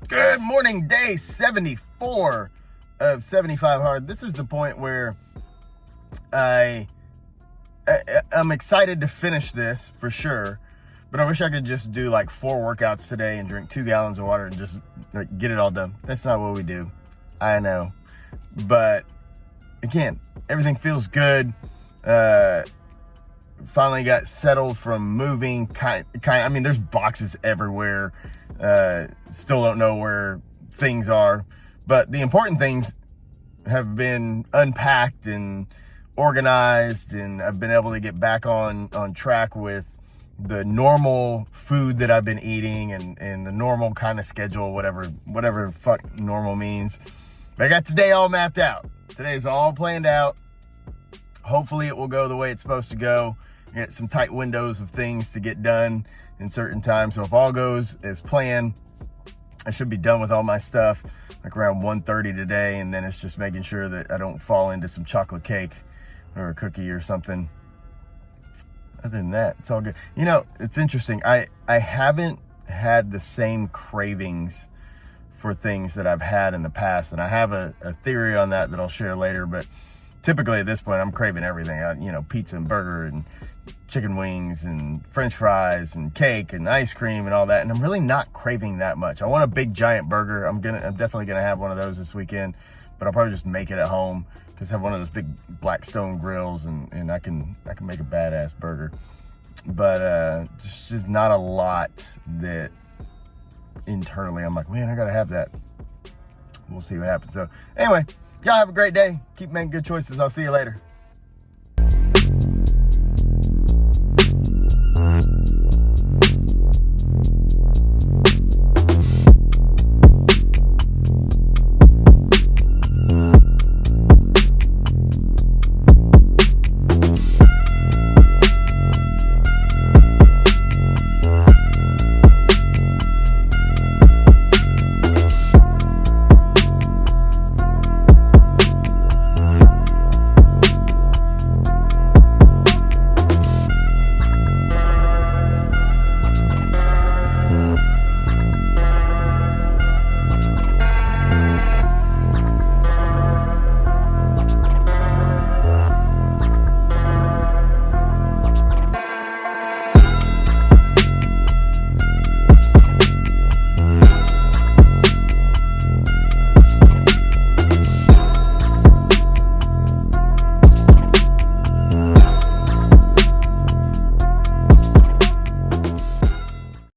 Good morning, day 74 of 75 hard. This is the point where I'm excited to finish this for sure, but I wish I could just do like 4 workouts today and drink 2 gallons of water and just get it all done. That's not what we do. I know, but again, everything feels good. Finally got settled from moving. I mean, there's boxes everywhere. Still don't know where things are, but the important things have been unpacked and organized, and I've been able to get back on track with the normal food that I've been eating and the normal kind of schedule, whatever fuck normal means. But I got today all mapped out. Today's all planned out. Hopefully it will go the way it's supposed to go. Get some tight windows of things to get done in certain times. So if all goes as planned, I should be done with all my stuff like around 1:30 today. And then it's just making sure that I don't fall into some chocolate cake or a cookie or something. Other than that, it's all good. You know, it's interesting. I haven't had the same cravings for things that I've had in the past. And I have a theory on that I'll share later. But typically at this point, I'm craving everything. Pizza and burger and chicken wings and French fries and cake and ice cream and all that. And I'm really not craving that much. I want a big giant burger. I'm definitely gonna have one of those this weekend, but I'll probably just make it at home because I have one of those big Blackstone grills and I can make a badass burger. But just not a lot that internally I'm like, man, I gotta have that. We'll see what happens. So anyway, y'all have a great day. Keep making good choices. I'll see you later.